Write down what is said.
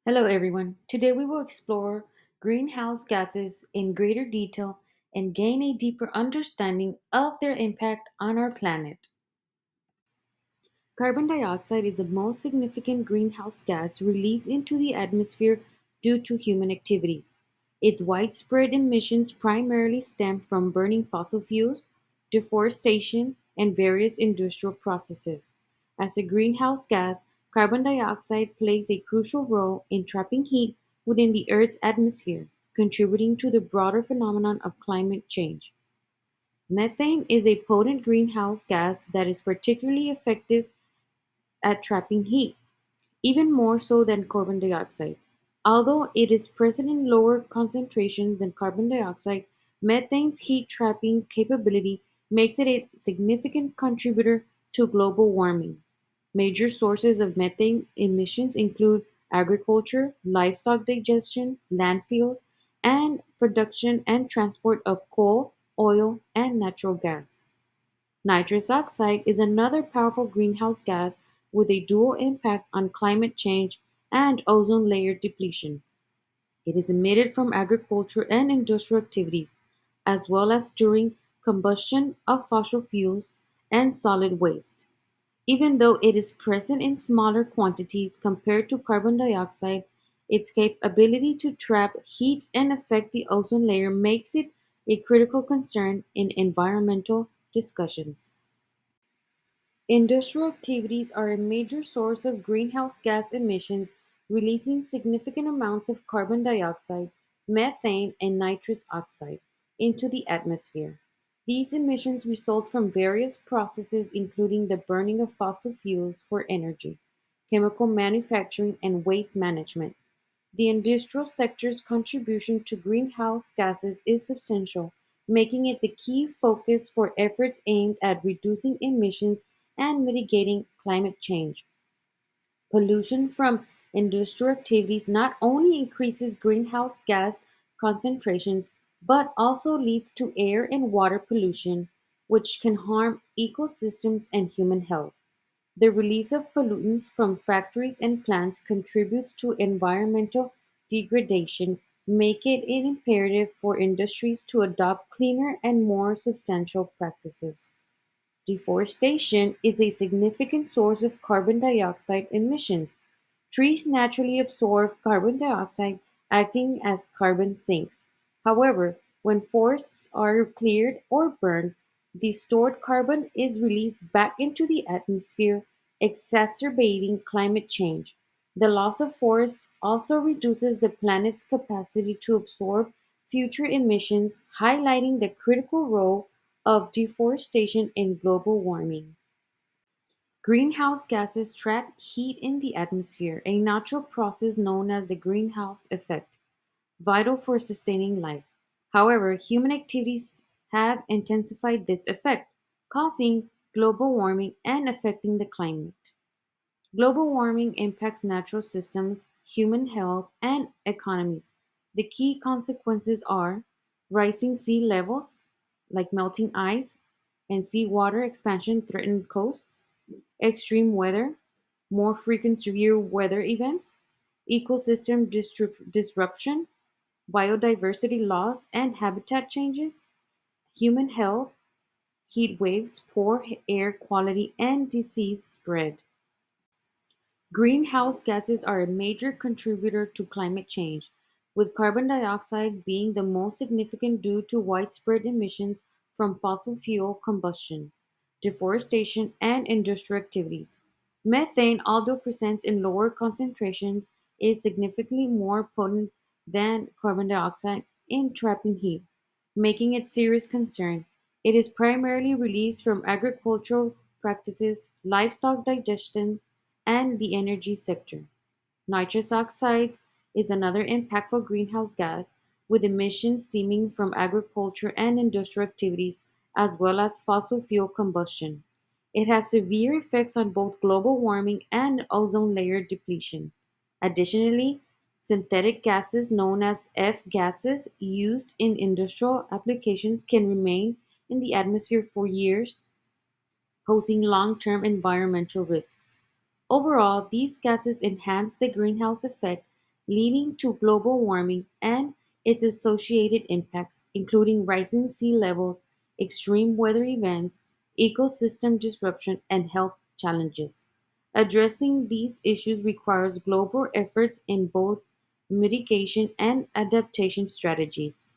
Hello, everyone. Today we will explore greenhouse gases in greater detail and gain a deeper understanding of their impact on our planet. Carbon dioxide is the most significant greenhouse gas released into the atmosphere due to human activities. Its widespread emissions primarily stem from burning fossil fuels, deforestation, and various industrial processes. As a greenhouse gas, carbon dioxide plays a crucial role in trapping heat within the Earth's atmosphere, contributing to the broader phenomenon of climate change. Methane is a potent greenhouse gas that is particularly effective at trapping heat, even more so than carbon dioxide. Although it is present in lower concentrations than carbon dioxide, methane's heat-trapping capability makes it a significant contributor to global warming. Major sources of methane emissions include agriculture, livestock digestion, landfills, and production and transport of coal, oil, and natural gas. Nitrous oxide is another powerful greenhouse gas with a dual impact on climate change and ozone layer depletion. It is emitted from agriculture and industrial activities, as well as during combustion of fossil fuels and solid waste. Even though it is present in smaller quantities compared to carbon dioxide, its capability to trap heat and affect the ozone layer makes it a critical concern in environmental discussions. Industrial activities are a major source of greenhouse gas emissions, releasing significant amounts of carbon dioxide, methane, and nitrous oxide into the atmosphere. These emissions result from various processes including the burning of fossil fuels for energy, chemical manufacturing, and waste management. The industrial sector's contribution to greenhouse gases is substantial, making it the key focus for efforts aimed at reducing emissions and mitigating climate change. Pollution from industrial activities not only increases greenhouse gas concentrations but also leads to air and water pollution, which can harm ecosystems and human health. The release of pollutants from factories and plants contributes to environmental degradation, making it imperative for industries to adopt cleaner and more substantial practices. Deforestation is a significant source of carbon dioxide emissions. Trees naturally absorb carbon dioxide, acting as carbon sinks. However, when forests are cleared or burned, the stored carbon is released back into the atmosphere, exacerbating climate change. The loss of forests also reduces the planet's capacity to absorb future emissions, highlighting the critical role of deforestation in global warming. Greenhouse gases trap heat in the atmosphere, a natural process known as the greenhouse effect, vital for sustaining life. However, human activities have intensified this effect, causing global warming and affecting the climate. Global warming impacts natural systems, human health, and economies. The key consequences are rising sea levels, like melting ice, and seawater expansion threaten coasts, extreme weather, more frequent severe weather events, ecosystem disruption, biodiversity loss and habitat changes, human health, heat waves, poor air quality, and disease spread. Greenhouse gases are a major contributor to climate change, with carbon dioxide being the most significant due to widespread emissions from fossil fuel combustion, deforestation, and industrial activities. Methane, although present in lower concentrations, is significantly more potent than carbon dioxide in trapping heat, making it serious concern. It is primarily released from agricultural practices, livestock digestion, and the energy sector. Nitrous oxide is another impactful greenhouse gas, with emissions stemming from agriculture and industrial activities as well as fossil fuel combustion. It has severe effects on both global warming and ozone layer depletion. Additionally, synthetic gases known as F gases used in industrial applications can remain in the atmosphere for years, posing long-term environmental risks. Overall, these gases enhance the greenhouse effect leading to global warming and its associated impacts, including rising sea levels, extreme weather events, ecosystem disruption, and health challenges. Addressing these issues requires global efforts in both mitigation and adaptation strategies.